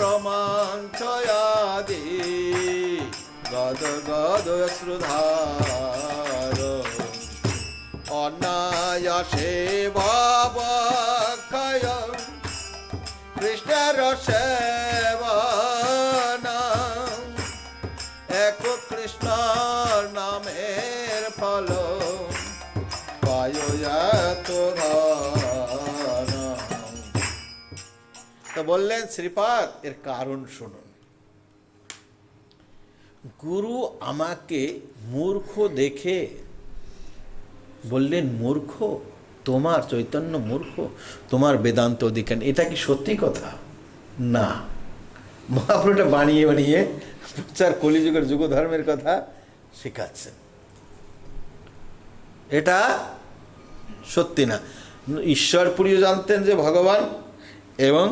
রোমাঞ্চয়াদি গদ গদ শ্রুধার অনায়াসে ভবক্ষয় কৃষ্ণের সেবনা এক কৃষ্ণর নামের ফল পায় এত ধন। তো বললেন শ্রীপাদ এর কারণ শুনুন। গুরু আমাকে মূর্খ দেখে বললেন, মূর্খ, তোমার চৈতন্য মূর্খ, তোমার বেদান্ত অধিকার। এটা কি সত্যি কথা? না, মহাপুরুটা বানিয়ে বানিয়ে প্রচার কলিযুগের যুগ ধর্মের কথা শেখাচ্ছেন। এটা সত্যি না। ঈশ্বরপুরীও জানতেন যে ভগবান, এবং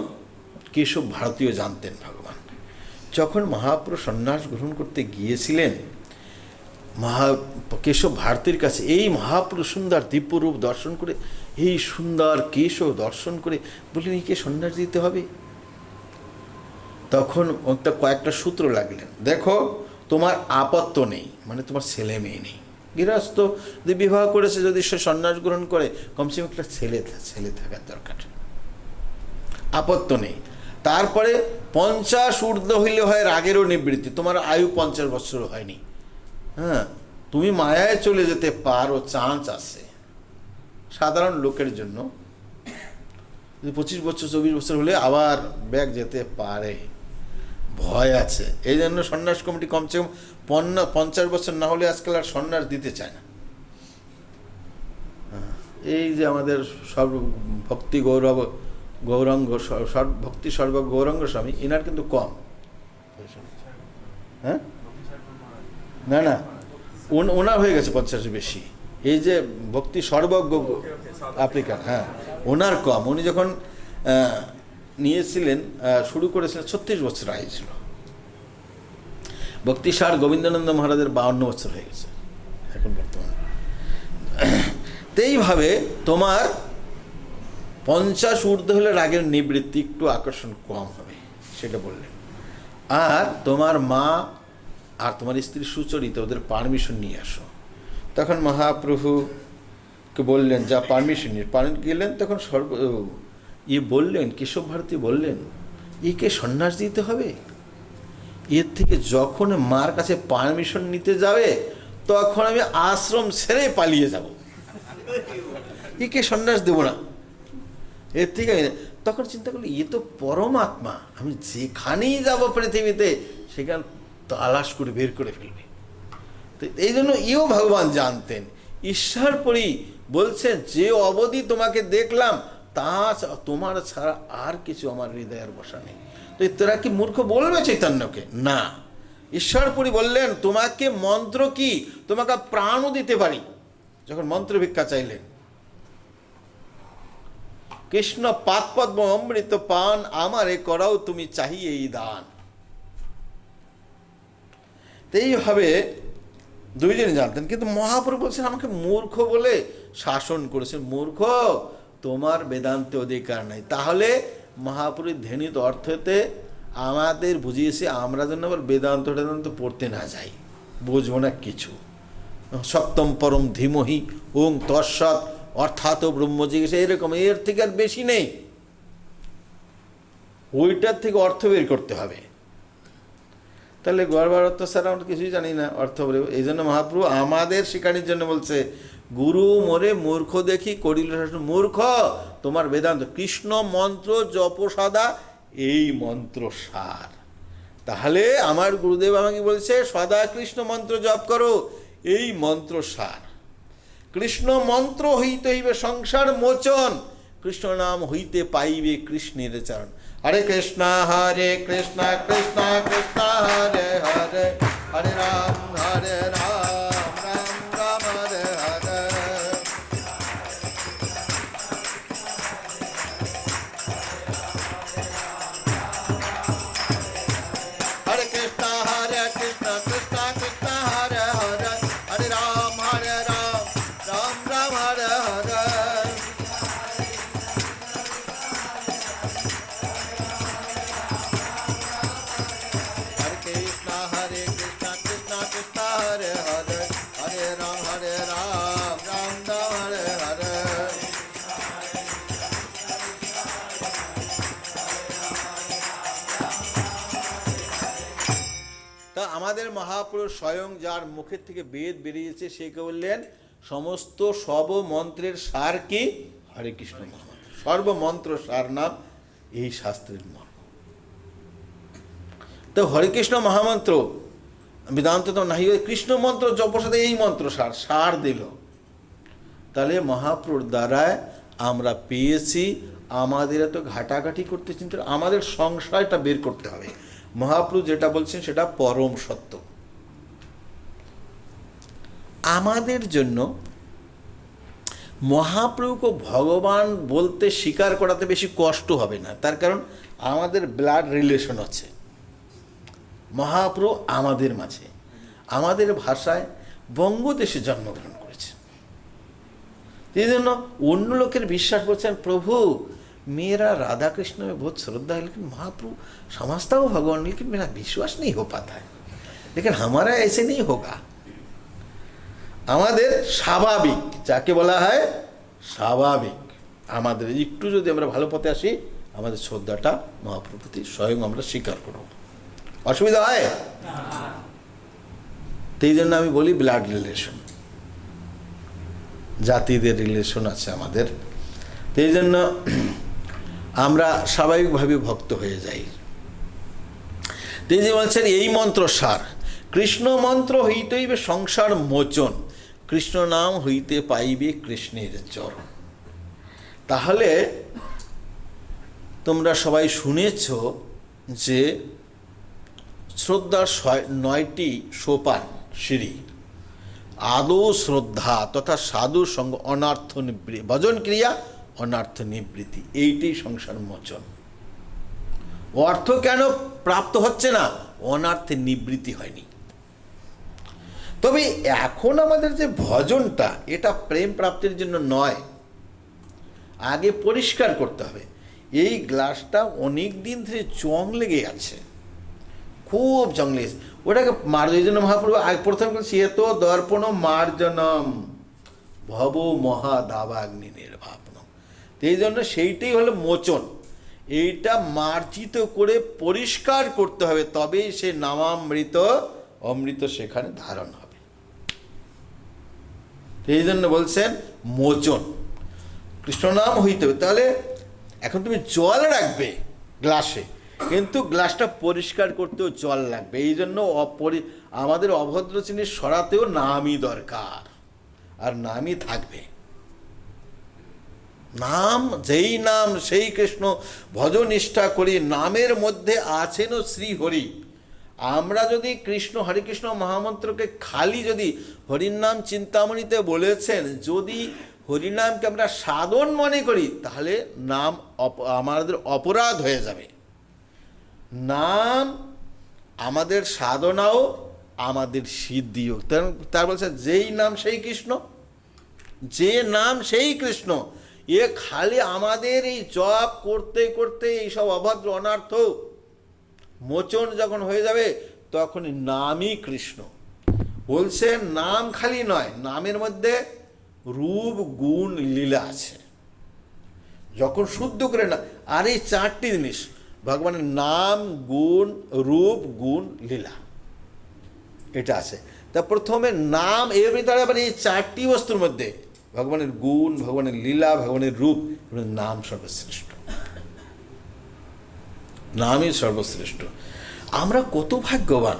কেশব ভারতীয় জানতেন ভগবান। যখন মহাপুরু সন্ন্যাস গ্রহণ করতে গিয়েছিলেন কেশব ভারতীর কাছে, এই মহাপুরুষ সুন্দর দিব্যরূপ দর্শন করে, এই সুন্দর কেশব দর্শন করে বললেন একে সন্ন্যাস দিতে হবে। তখন কয়েকটা সূত্র লাগলেন। দেখো, তোমার আপত্য নেই, মানে তোমার ছেলে মেয়ে নেই। গৃহস্থ যদি বিবাহ করেছে, যদি সে সন্ন্যাস গ্রহণ করে, কমসে কম একটা ছেলে থাকার দরকার, আপত্য নেই। তারপরে 50 ঊর্ধ্ব হইলে হয় রাগেরও নিবৃত্তি, তোমার আয়ু 50 বছর হয়নি, হ্যাঁ, তুমি মায়ায় চলে যেতে পারো, চান্স আছে। সাধারণ লোকের জন্য 25 বছর 24 বছর হলে আবার ব্যাগ যেতে পারে, ভয় আছে। এই জন্য সন্ন্যাস কমিটি কমসে কম 50 বছর না হলে আজকাল আর সন্ন্যাস দিতে চায় না। এই যে আমাদের ভক্তি গৌরাঙ্গ ভক্তি সর্ব গৌরাঙ্গ স্বামী, এনার কিন্তু কম। হ্যাঁ, না, ওনার হয়ে গেছে 50 বেশি। এই যে ভক্তি সর্বজ্ঞ আফ্রিকান, হ্যাঁ, ওনার কম। উনি যখন নিয়েছিলেন, শুরু করেছিলেন, 36 বছর আয়ু ছিল। ভক্তিসার গোবিন্দানন্দ মহারাজের 52 বছর হয়ে গেছে এখন বর্তমানে। এইভাবে তোমার 50 ঊর্ধ্ব হলে রাগের নিবৃত্তি, একটু আকর্ষণ কম হবে, সেটা বললেন। আর তোমার মা আর তোমার স্ত্রী সুচরিতা, ওদের পারমিশন নিয়ে আসো। তখন মহাপ্রভুকে বললেন, যা পারমিশন নিয়ে গেলেন। তখন বললেন, কেশব ভারতী বললেন, একে সন্ন্যাস দিতে হবে। এর থেকে যখন মার কাছে পারমিশন নিতে যাবে, তখন আমি আশ্রম ছেড়ে পালিয়ে যাব, একে সন্ন্যাস দেব না। এর থেকে তখন চিন্তা করলি, এ তো পরমাত্মা, আমি যেখানেই যাব পৃথিবীতে সেখানে তালাশ করে বের করে ফেলবে। তো এই জন্য এও ভগবান জানতেন। ঈশ্বরপুরী বলছেন, যে অবধি তোমাকে দেখলাম তা তোমার ছাড়া আর কিছু আমার হৃদয়ের বসা নেই। তো তোরা কি মূর্খ বলবে চৈতন্যকে? না। ঈশ্বরপুরী বললেন, তোমাকে মন্ত্র কি, তোমাকে প্রাণও দিতে পারি। যখন মন্ত্র ভিক্ষা চাইলেন, কৃষ্ণ পাদপদ্ম অমৃত পান, আমারে করাও তুমি চাহিয়ে এই দান। এইভাবে দুইজন জানতেন। কিন্তু মহাপ্রভু বলছেন, আমাকে মূর্খ বলে শাসন করেছেন। মূর্খ, তোমার বেদান্তে অধিকার নাই। তাহলে মহাপুরুষ ধ্যানিত অর্থতে আমাদের বুঝিয়েছে, আমরা যেন আবার বেদান্ত পড়তে না যাই, বুঝবো না কিছু। সপ্তম পরম ধীমহি ওং তৎসৎ অর্থাৎ ব্রহ্ম জিজ্ঞাসা, এরকম, এর থেকে আর বেশি নেই। ওইটার থেকে অর্থ বের করতে হবে। তাহলে গড়বার অর্থ স্যার আমরা কিছুই জানি না, অর্থ বলে। এই জন্য মহাপ্রভু আমাদের শিকানির জন্য বলছে, গুরু মোরে মূর্খ দেখি করিল শাসন। মূর্খ, তোমার বেদান্ত কৃষ্ণ মন্ত্র জপ সদা, এই মন্ত্র সার। তাহলে আমার গুরুদেব আমাকে বলছে, সদা কৃষ্ণ মন্ত্র জপ করো, এই মন্ত্র সার। কৃষ্ণ মন্ত্র হইতে হইবে সংসার মোচন, কৃষ্ণ নাম হইতে পাইবে কৃষ্ণের চরণ। হরে কৃষ্ণ কৃষ্ণ কৃষ্ণ হরে হরে, হরে রাম রাম রাম হরে হরে। হরে কৃষ্ণ কৃষ্ণ কৃষ্ণ কৃষ্ণ হরে হরে, হরে রাম রাম রাম হরে হরে। তা আমাদের মহাপুরুষ স্বয়ং যার মুখের থেকে বেদ বেরিয়েছে সে কে বললেন সমস্ত সর্বমন্ত্রের সার কি? হরে কৃষ্ণ মহামন্ত্র। সর্বমন্ত্র সার নাম এই শাস্ত্রের মর্ম। তো হরে কৃষ্ণ মহামন্ত্র বেদান্ত তো নাহি, কৃষ্ণ মন্ত্র জপর সাথে এই মন্ত্র সার সার দিল। তাহলে মহাপ্রভুর দ্বারায় আমরা পেয়েছি, আমাদের এত ঘাটাঘাটি করতে চিন্তা, আমাদের সংশয়টা বের করতে হবে। মহাপ্রভু যেটা বলছেন সেটা পরম সত্য। আমাদের জন্য মহাপ্রভুকে ভগবান বলতে স্বীকার করাতে বেশি কষ্ট হবে না, তার কারণ আমাদের ব্লাড রিলেশন আছে। মহাপ্রভু আমাদের মাঝে, আমাদের ভাষায় বঙ্গদেশে জন্মগ্রহণ করেছেন। এই জন্য অন্য লোকের বিশ্বাস করছেন প্রভু मेरा राधा कृष्ण में बहुत श्रद्धा है, लेकिन महाप्रभु समझता हूँ भगवान, लेकिन मेरा विश्वास नहीं हो पाता है। लेकिन हमारा ऐसे नहीं होगा। আমাদের স্বাভাবিক, যাকে বলা হয় স্বাভাবিক, আমাদের একটু যদি আমরা ভালো পথে আসি আমাদের শ্রদ্ধাটা মহাপ্রভুর প্রতি স্বয়ং আমরা স্বীকার করব। অসুবিধা হয়? এই জন্য আমি বলি ব্লাড রিলেশন, জাতিদের রিলেশন আছে আমাদের। এই জন্য আমরা স্বাভাবিকভাবে ভক্ত হয়ে যাই। তিনি বলছেন এই মন্ত্র সার, কৃষ্ণ মন্ত্র হইতেইবে সংসার মোচন, কৃষ্ণ নাম হইতে পাইবে কৃষ্ণের চরণ। তাহলে তোমরা সবাই শুনেছ যে শ্রদ্ধার 9টি সোপান সিঁড়ি। আদৌ শ্রদ্ধা তথা সাধু সঙ্গ, অনার্থ নিবৃত্তি, ভজন ক্রিয়া অনার্থ নিবৃত্তি, এইটাই সংসার মোচন। অর্থ কেন প্রাপ্ত হচ্ছে না? অনার্থে নিবৃত্তি হয়নি। তবে এখন আমাদের যে ভজনটা, এটা প্রেম প্রাপ্তির জন্য নয়। আগে পরিষ্কার করতে হবে। এই গ্লাসটা অনেক দিন ধরে জং লেগে আছে, খুব জং লেগেছে, ওটাকে মার্জন। এই জন্য মহাপ্রভু প্রথম বলছি এ তো দর্পণ মার্জনম ভব মহাদাবাগ্নি নির্বাপন। এই জন্য সেইটাই হলো মোচন। এইটা মার্জিত করে পরিষ্কার করতে হবে, তবেই সে নামামৃত অমৃত সেখানে ধারণ হবে। এই জন্য বলছেন মোচন, কৃষ্ণ নাম হইতে হবে। তাহলে এখন তুমি জল রাখবে গ্লাসে, কিন্তু গ্লাসটা পরিষ্কার করতেও জল লাগবে। এই জন্য আমাদের অভদ্র জিনিস সরাতেও নামই দরকার, আর নামই থাকবে। নাম, যেই নাম সেই কৃষ্ণ, ভজনিষ্ঠা করি, নামের মধ্যে আছেন শ্রীহরি। আমরা যদি কৃষ্ণ হরে কৃষ্ণ মহামন্ত্রকে খালি যদি হরির নাম চিন্তামণিতে বলেছেন, যদি হরিনামকে আমরা সাধন মনে করি, তাহলে নাম আমাদের অপরাধ হয়ে যাবে। নাম আমাদের সাধনাও, আমাদের সিদ্ধিও। তার বলছে যেই নাম সেই কৃষ্ণ, যে নাম সেই কৃষ্ণ। এ খালি আমাদের এই জপ করতে করতে এইসব অভদ্র অনার্থ মোচন যখন হয়ে যাবে, তখন নামই কৃষ্ণ। বলছে নাম খালি নয়, নামের মধ্যে রূপ গুণ লীলা আছে। যখন শুদ্ধ করে না, আর এই 4টি জিনিস ভগবানের নাম, গুণ, রূপ, গুণ, লীলা, এটা আছে। তা প্রথমে নাম, এর ভিতরে আবার এই 4টি বস্তুর মধ্যে ভগবানের গুণ, ভগবানের লীলা, ভগবানের রূপ, নাম সর্বশ্রেষ্ঠ। নামই সর্বশ্রেষ্ঠ। আমরা কত ভাগ্যবান।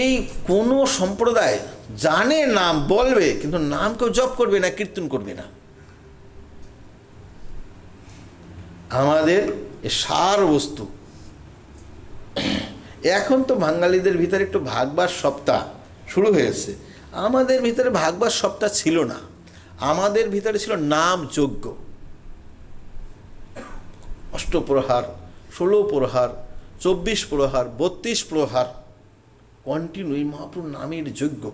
এই কোনো সম্প্রদায় জানে নাম বলবে, কিন্তু নাম কেউ জপ করবে না, কীর্তন করবে না। আমাদের সার বস্তু। এখন তো বাঙালিদের ভিতরে একটু ভাগবাস সপ্তাহ শুরু হয়েছে, আমাদের ভিতরে ভাগবাস সপ্তাহ ছিল না। আমাদের ভিতরে ছিল নাম যজ্ঞ। অষ্টপ্রহার, 16 প্রহার, 24 প্রহার, 32 প্রহার কন্টিনিউ মহাপ্রভুর নামের যজ্ঞ।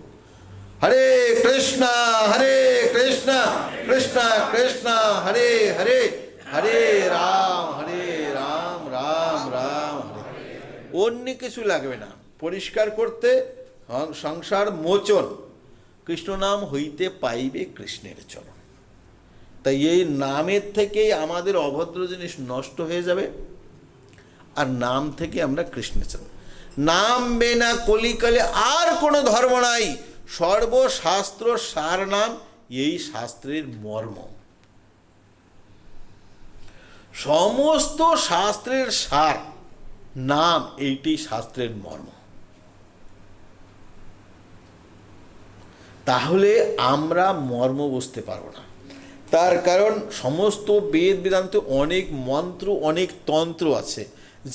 হরে কৃষ্ণ কৃষ্ণ কৃষ্ণ হরে হরে, হরে রাম রাম রাম হরে। অন্য কিছু লাগবে না পরিষ্কার করতে। সংসার মোচন, কৃষ্ণ নাম হইতে পাইবে কৃষ্ণের চরণ। তাই এই নামের থেকেই আমাদের অভদ্র জিনিস নষ্ট হয়ে যাবে, আর নাম থেকে আমরা কৃষ্ণের চরণ। নামবে না কলিকালে আর কোনো ধর্ম নাই, সর্বশাস্ত্র সার নাম এই শাস্ত্রের মর্ম। সমস্ত শাস্ত্রের সার নাম এইটি শাস্ত্রের মর্ম। তাহলে আমরা মর্ম বুঝতে পারবো না। তার কারণ সমস্ত বেদ বেদান্তে অনেক মন্ত্র, অনেক তন্ত্র আছে।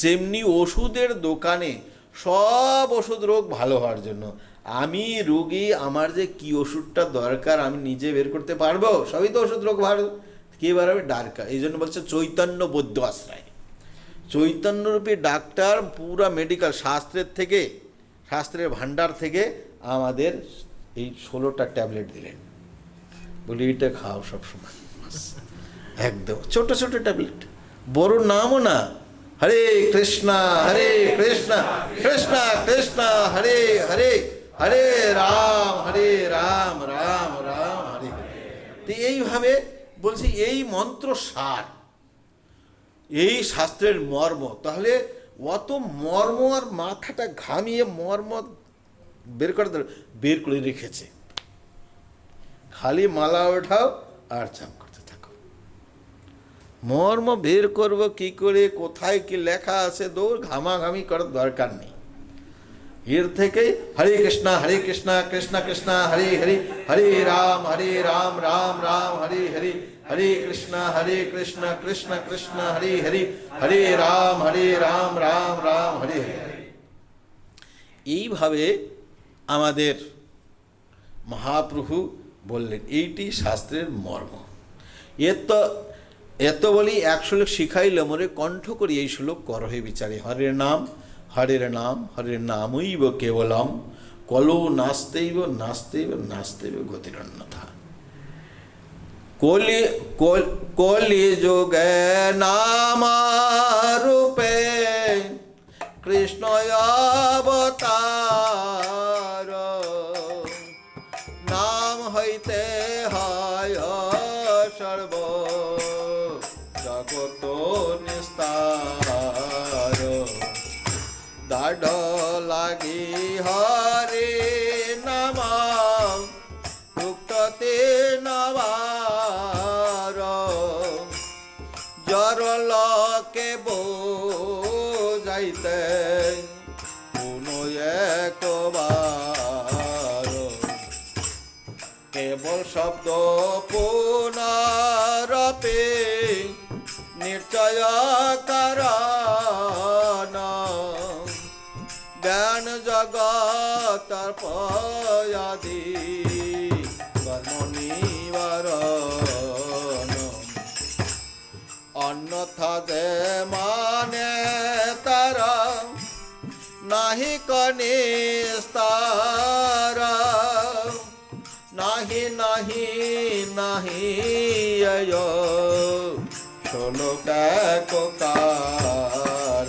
যেমনি ওষুধের দোকানে সব ওষুধ রোগ ভালো হওয়ার জন্য, আমি রোগী, আমার যে কি ওষুধটা দরকার আমি নিজে বের করতে পারবো? সবই তো ওষুধ রোগ ভালো, কে বাড়াবে? ডাক্তার। এই জন্য বলছে চৈতন্য বৈদ্য আশ্রয়। চৈতন্যরূপী ডাক্তার পুরা মেডিকেল শাস্ত্রের থেকে, শাস্ত্রের ভাণ্ডার থেকে আমাদের এই 16টা ট্যাবলেট দিলেন, বলি এটা খাও সবসময়। একদম ছোট ছোট ট্যাবলেট, বড় নামও না। হরে কৃষ্ণা হরে কৃষ্ণা কৃষ্ণা কৃষ্ণা হরে হরে, হরে রাম রাম রাম হরে হরে। তো এইভাবে বলছি এই মন্ত্র সার, এই শাস্ত্রের মর্ম। তাহলে অত মর্ম আর মাথাটা ঘামিয়ে মর্ম বের করে রেখেছে। খালি মালা ওঠাও আর চাপ করতে থাকো। মর্ম বের করব কি করে, কোথায় কি লেখা আছে, দৌড় ঘামাঘামি করার দরকার নেই। এর থেকে হরে কৃষ্ণা কৃষ্ণ কৃষ্ণ হরে হরে, হরে রাম রাম রাম হরে হরে, হরে কৃষ্ণ কৃষ্ণ কৃষ্ণ হরে হরে, হরে রাম রাম রাম হরে হরে। এইভাবে আমাদের মহাপ্রভু বললেন এইটি শাস্ত্রের মর্ম। এত বলি 1 শ্লোক শিখাইল মোরে, কণ্ঠ করি এই শ্লোক করহে বিচারে। হরের নাম হরের নামৈব কেবলম, কলো নাস্তেইব নাস্তেইব নাস্তেইব গতিরন্যথা। কলি যোগে নামারূপে কৃষ্ণ অবতার, নাম হইতে হয় সর্ব জগত নিস্তার। দাঢ় লাগি হরে নাম ভুক্ততে নবার, জর লকে বোঝাইতে পুনঃ একবার। কেবল শব্দ পুনরপি নিশ্চয় কারণ, জ্ঞান জগতর পয়াদি কর্ম নিবারণ। অন্যথা যে মানে তার নাহি কনিস্তার, নাহি নাহি নাহি শ্লোক কোকার।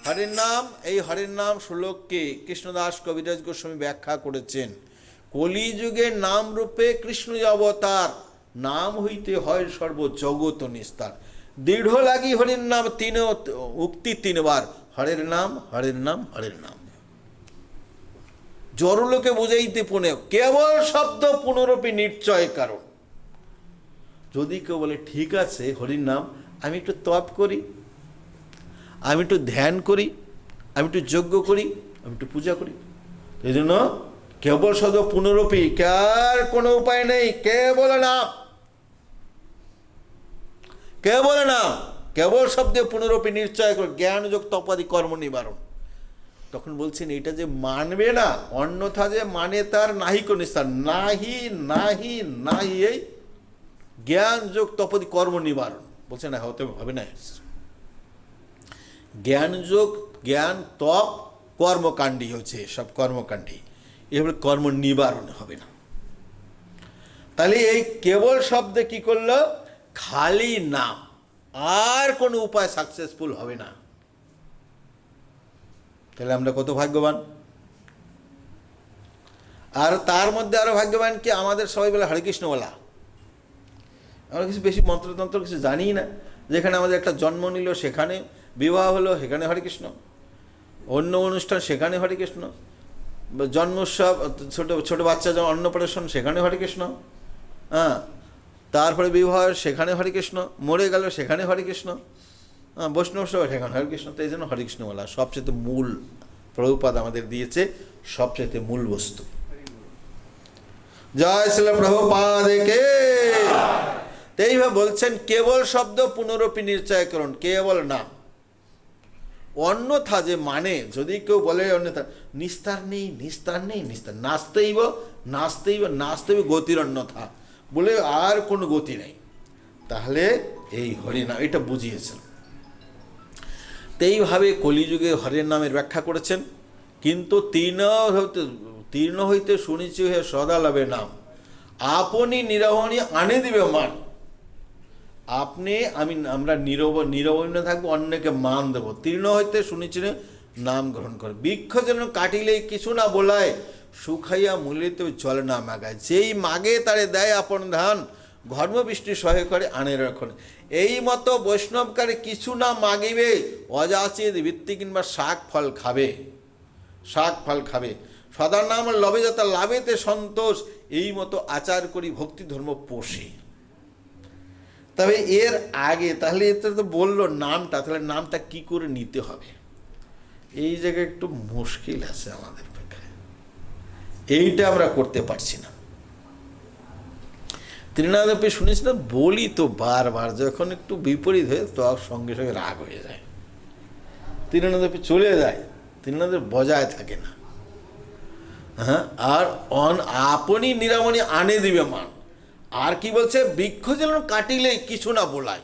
হরের নাম, এই হরের নাম শ্লোককে কৃষ্ণদাস কবিরাজ গোস্বামী ব্যাখ্যা করেছেন। কলিযুগে নাম রূপে কৃষ্ণ অবতার, নাম হইতে হয় সর্বজগত নিস্তার। দৃঢ় লাগি হরের নাম, উক্তি 3 বার, হরের নাম হরের নাম হরের নাম। জড়লোকে বুঝাইতে পুনে কেবল শব্দ পুনরূপী নিশ্চয় কারণ। যদি কেউ বলে ঠিক আছে হরির নাম, আমি একটু তপ করি, আমি একটু ধ্যান করি, আমি একটু যজ্ঞ করি, আমি একটু পূজা করি, এই জন্য কেবল শব্দ পুনরূপী, কার কোনো উপায় নেই, কেবল নাম, কেবল নাম, কেবল শব্দে পুনরূপী নিশ্চয় করে জ্ঞান যোগ তপাদি কর্ম নিবারণ। তখন বলছেন এটা যে মানবে না, অন্যথা যে মানে তার নাহি কোন স্থান, নাহি নাহি নাহি এই জ্ঞান যোগ তপদি কর্ম নিবারণ। বলছে না, হতে হবে না। জ্ঞান যোগ, জ্ঞান তপ কর্মকাণ্ডী হচ্ছে, সব কর্মকাণ্ডী, এভাবে কর্ম নিবারণ হবে না। তাহলে এই কেবল শব্দে কি করলো, খালি নাম, আর কোনো উপায় সাকসেসফুল হবে না। তাহলে আমরা কত ভাগ্যবান। আর তার মধ্যে আরো ভাগ্যবান কি, আমাদের সবাই বলে হরে কৃষ্ণ বলা, আমরা কিছু বেশি মন্ত্রতন্ত্র কিছু জানি না। যেখানে আমাদের একটা জন্ম নিল, সেখানে বিবাহ হলো, সেখানে হরে কৃষ্ণ। অন্য অনুষ্ঠান সেখানে হরে কৃষ্ণ, জন্মোৎসব, ছোটো ছোটো বাচ্চা যখন অন্নপ্রাশন সেখানে হরে কৃষ্ণ, হ্যাঁ, তারপরে বিবাহ সেখানে হরে কৃষ্ণ, মরে গেল সেখানে হরে কৃষ্ণ, হ্যাঁ, বৈষ্ণব সভা সেখানে হরে কৃষ্ণ। তো এই জন্য হরে কৃষ্ণ বলা সবচেয়ে মূল, প্রভুপাদ আমাদের দিয়েছে সবচেয়ে মূল বস্তু। জয় শ্রী প্রভুপাদকে। তো এইভাবে বলছেন কেবল শব্দ পুনরপি নিশ্চয়করণ, কেবল না, অন্যথা যে মানে যদি কেউ বলে অন্যথা নিস্তার নেই, নিস্তার নেই, নিস্তার নাস্তেইব নাস্তেইব নাস্তেইব গতির অন্যথা বলে আর কোনো গতি নেই, তাহলে এই হরিনাম এটা বুঝিয়েছেন। তো এইভাবে কলিযুগে হরের নামের ব্যাখ্যা করেছেন। কিন্তু তীর্ণ হইতে শুনিছি হে সদা লাভে নাম, আপনি নিরবনী আনে দিবে মান। আমরা নিরবনী থাকবো, অন্যকে মান দেবো। তীর্ণ হইতে শুনেছি নাম গ্রহণ করে, বৃক্ষ যেন কাটিলে কিছু না বলায়, শুকাইয়া মূলিতে জল না মাগায়। যেই মাগে তারে দেয় আপন ধান, ধর্মবৃষ্টি সহায় করে আনে রাখন। এই মতো বৈষ্ণবকারে কিছু না মাগিবে, অযাচিত বৃত্তি কিংবা শাক ফল খাবে, শাক ফল খাবে। সদা নাম লবে যাতে লাভেতে সন্তোষ, এই মতো আচার করি ভক্তি ধর্ম পোষে। তবে এর আগে তাহলে এটা তো বললো নামটা, তাহলে নামটা কি করে নিতে হবে, এই জায়গায় একটু মুশকিল আছে আমাদের পক্ষে, এইটা আমরা করতে পারছি না। ত্রিনাদপি শুনিস না, বলি তো বারবার, যখন একটু বিপরীত হয়ে তো সঙ্গে সঙ্গে রাগ হয়ে যায়, ত্রিনাদপি চলে যায়, ত্রিনাদের বজায় থাকে না। হ্যাঁ, আর আপনি নিরামণি আনে দিবে মান। আর কি বলছে, বৃক্ষ যেন কাটিলে কিছু না বলায়।